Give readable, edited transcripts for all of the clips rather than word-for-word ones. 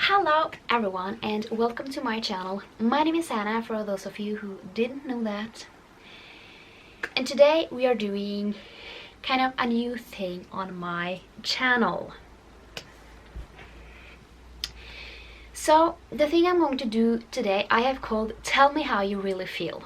Hello everyone and welcome to my channel. My name is Anna, for those of you who didn't know that. And today we are doing kind of a new thing on my channel. So the thing I'm going to do today I have called Tell Me How You Really Feel.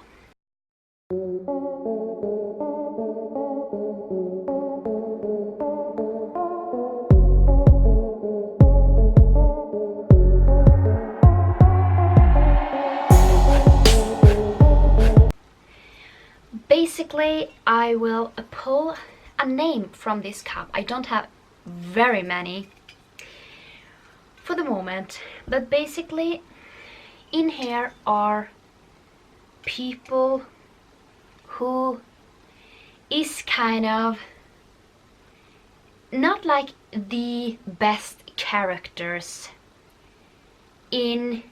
Basically, I will pull a name from this cup. I don't have very many for the moment, but basically in here are people who is kind of not like the best characters in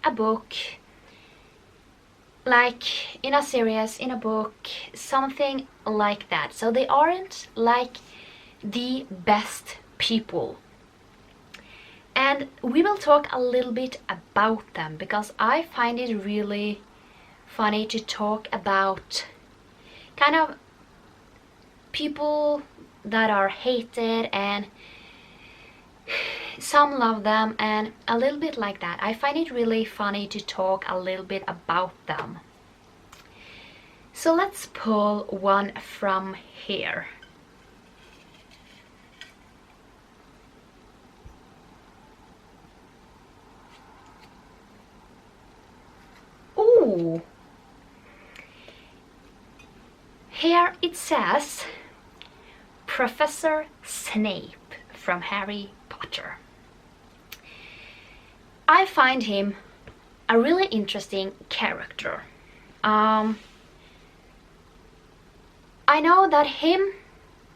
a book, like in a series, in a book, something like that. So they aren't like the best people. And we will talk a little bit about them because I find it really funny to talk about kind of people that are hated and some love them and a little bit like that. I find it really funny to talk a little bit about them. So let's pull one from here. Ooh! Here it says Professor Snape from Harry Potter. I find him a really interesting character. I know that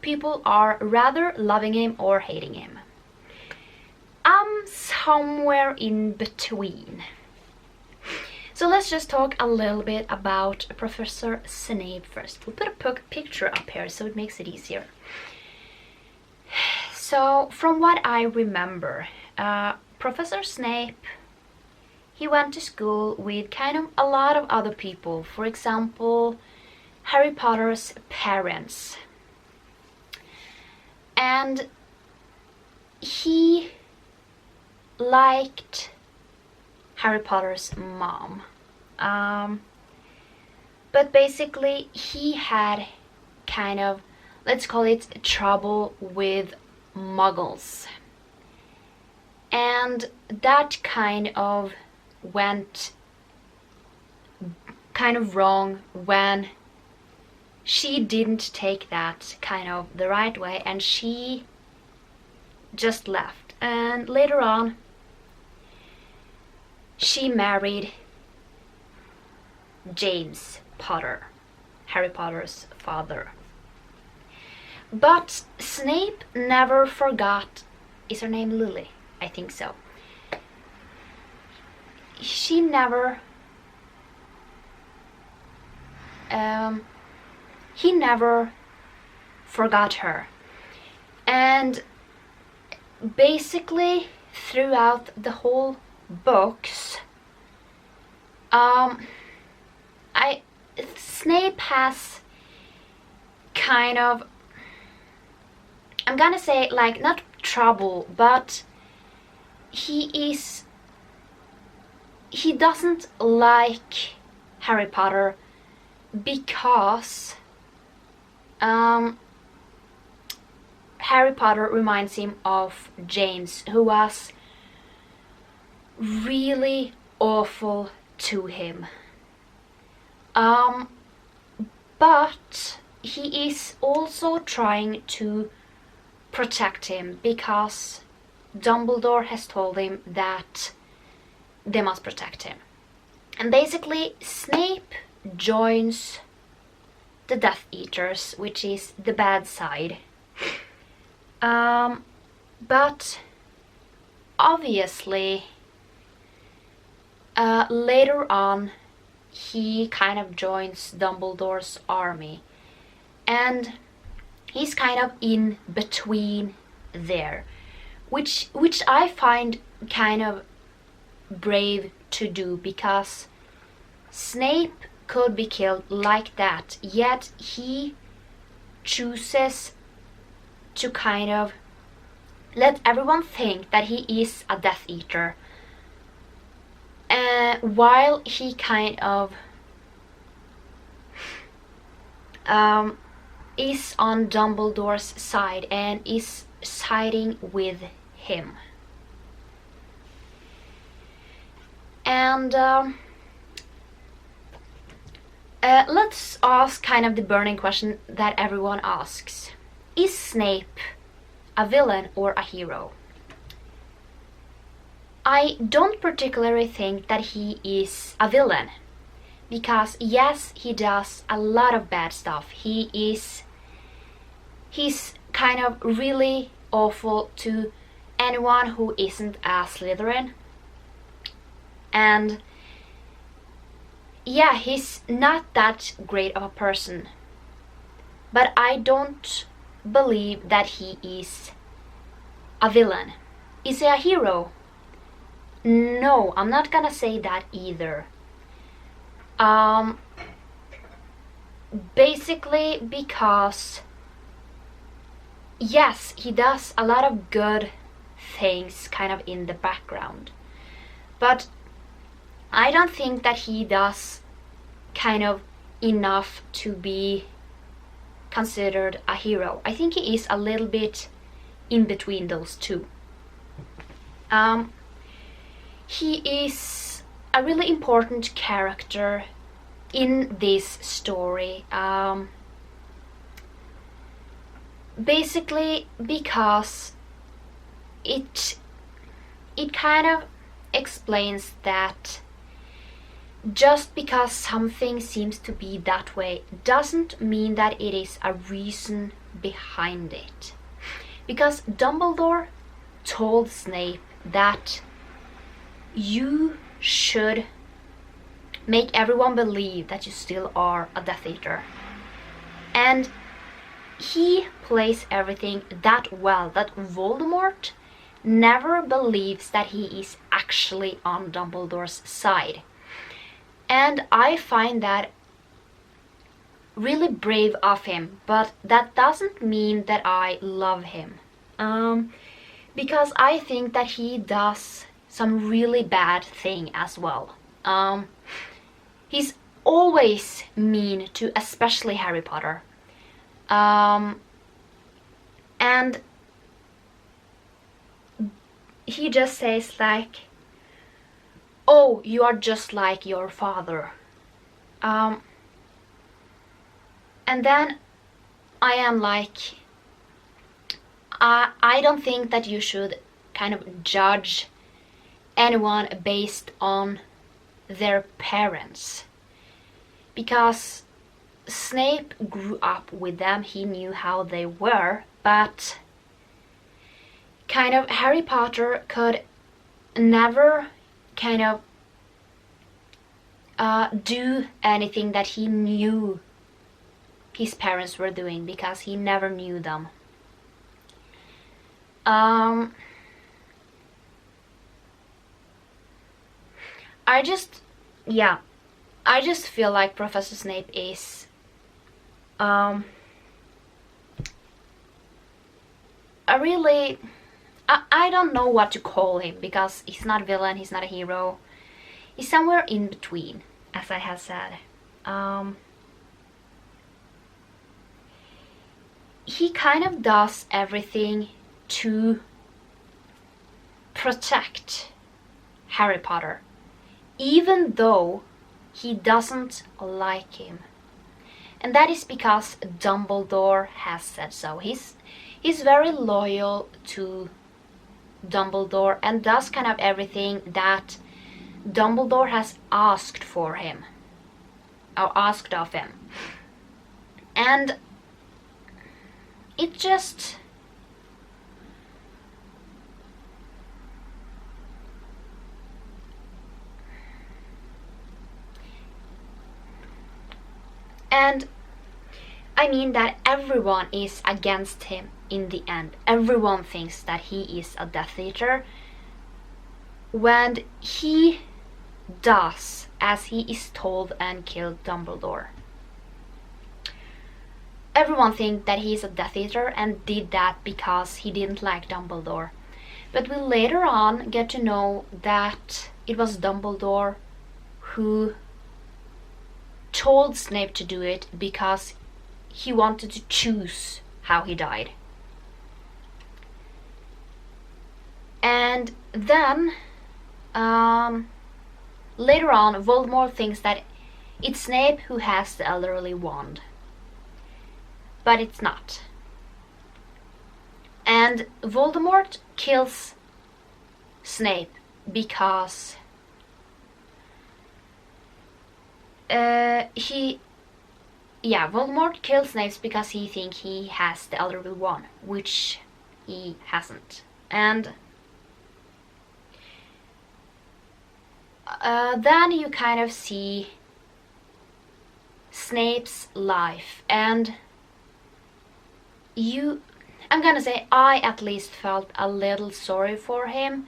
people are rather loving him or hating him. I'm somewhere in between. So let's just talk a little bit about Professor Snape first. We'll put a picture up here so it makes it easier. So from what I remember, Professor Snape, he went to school with kind of a lot of other people. For example, Harry Potter's parents. And he liked Harry Potter's mom. But basically he had kind of, let's call it, trouble with muggles. And that kind of went kind of wrong when she didn't take that kind of the right way and she just left. And later on she married James Potter, Harry Potter's father. But Snape never forgot, is her name Lily? I think so. He never forgot her. And basically throughout the whole books, Snape has kind of, I'm gonna say, like, not trouble, but he doesn't like Harry Potter because Harry Potter reminds him of James, who was really awful to him. But he is also trying to protect him because Dumbledore has told him that they must protect him. And basically Snape joins the Death Eaters, which is the bad side. But obviously later on he kind of joins Dumbledore's army and he's kind of in between there. which I find kind of brave to do, because Snape could be killed like that, yet he chooses to kind of let everyone think that he is a Death Eater, while he kind of is on Dumbledore's side and is siding with him. And let's ask kind of the burning question that everyone asks. Is Snape a villain or a hero? I don't particularly think that he is a villain, because yes, he does a lot of bad stuff. He's kind of really awful to anyone who isn't a Slytherin. And yeah, he's not that great of a person. But I don't believe that he is a villain. Is he a hero? No, I'm not gonna say that either. Basically because yes, he does a lot of good things kind of in the background, but I don't think that he does kind of enough to be considered a hero. I think he is a little bit in between those two. He is a really important character in this story. Basically because it kind of explains that just because something seems to be that way doesn't mean that it is a reason behind it. Because Dumbledore told Snape that you should make everyone believe that you still are a Death Eater. And he plays everything that well that Voldemort never believes that he is actually on Dumbledore's side. And I find that really brave of him, but that doesn't mean that I love him. Because I think that he does some really bad thing as well. He's always mean to especially Harry Potter. And he just says like, oh, you are just like your father. And then I am like, I don't think that you should kind of judge anyone based on their parents. Because Snape grew up with them, he knew how they were, but kind of Harry Potter could never kind of do anything that he knew his parents were doing, because he never knew them. I just feel like Professor Snape is a really, I don't know what to call him, because he's not a villain, he's not a hero. He's somewhere in between, as I have said. He kind of does everything to protect Harry Potter, even though he doesn't like him. And that is because Dumbledore has said so. He's very loyal to Dumbledore and does kind of everything that Dumbledore has asked for him, or asked of him. And it just, and I mean that everyone is against him, in the end. Everyone thinks that he is a Death Eater when he does as he is told and killed Dumbledore. Everyone thinks that he is a Death Eater and did that because he didn't like Dumbledore. But we later on get to know that it was Dumbledore who told Snape to do it because he wanted to choose how he died. And then later on, Voldemort thinks that it's Snape who has the elderly wand. But it's not. And Voldemort kills Snape because Voldemort kills Snape because he thinks he has the elderly wand, which he hasn't. And then you kind of see Snape's life, and I'm gonna say I at least felt a little sorry for him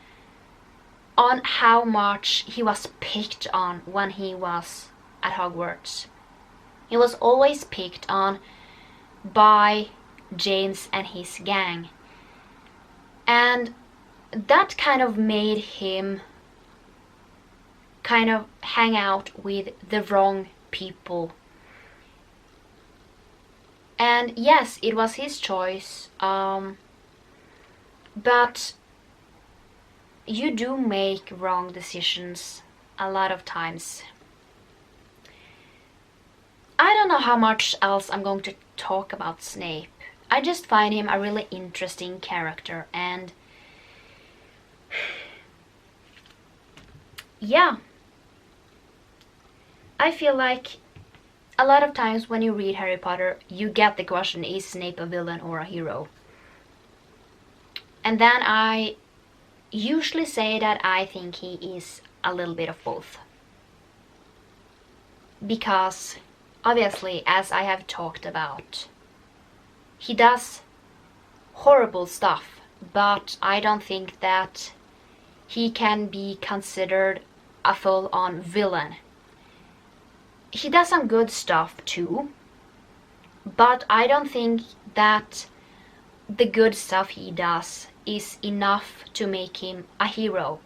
on how much he was picked on when he was at Hogwarts. He was always picked on by James and his gang, and that kind of made him kind of hang out with the wrong people. And yes, it was his choice, but you do make wrong decisions a lot of times. I don't know how much else I'm going to talk about Snape. I just find him a really interesting character, and yeah, I feel like a lot of times when you read Harry Potter, you get the question, is Snape a villain or a hero? And then I usually say that I think he is a little bit of both. Because, obviously, as I have talked about, he does horrible stuff, but I don't think that he can be considered a full-on villain. He does some good stuff too, but I don't think that the good stuff he does is enough to make him a hero.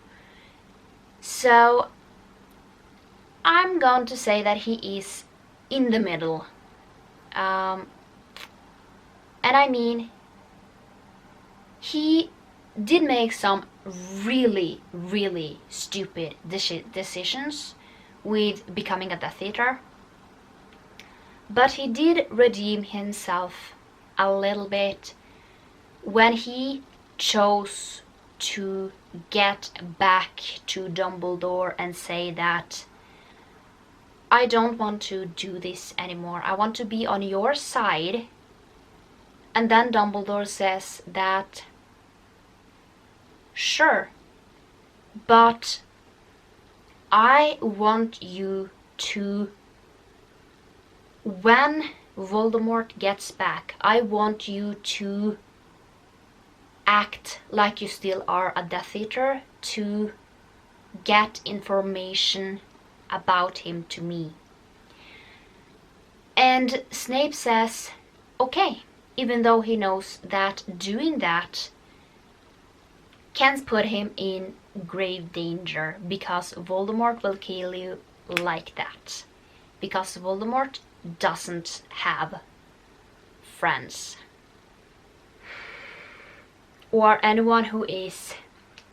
So I'm going to say that he is in the middle. And I mean, he did make some really, really stupid decisions with becoming a Death Eater, but he did redeem himself a little bit when he chose to get back to Dumbledore and say that I don't want to do this anymore, I want to be on your side. And then Dumbledore says that sure, but I want you to, when Voldemort gets back, I want you to act like you still are a Death Eater to get information about him to me. And Snape says, okay, even though he knows that doing that can put him in grave danger, because Voldemort will kill you like that. Because Voldemort doesn't have friends. Or anyone who is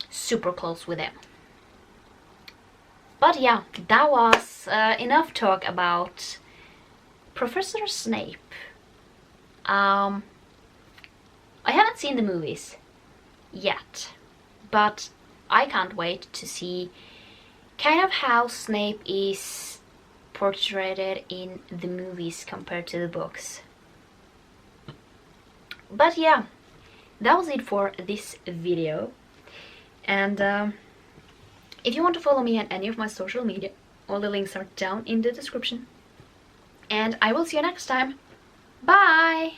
super close with him. But yeah, that was enough talk about Professor Snape. I haven't seen the movies yet, but I can't wait to see kind of how Snape is portrayed in the movies compared to the books. But yeah, that was it for this video. And if you want to follow me on any of my social media, all the links are down in the description. And I will see you next time. Bye!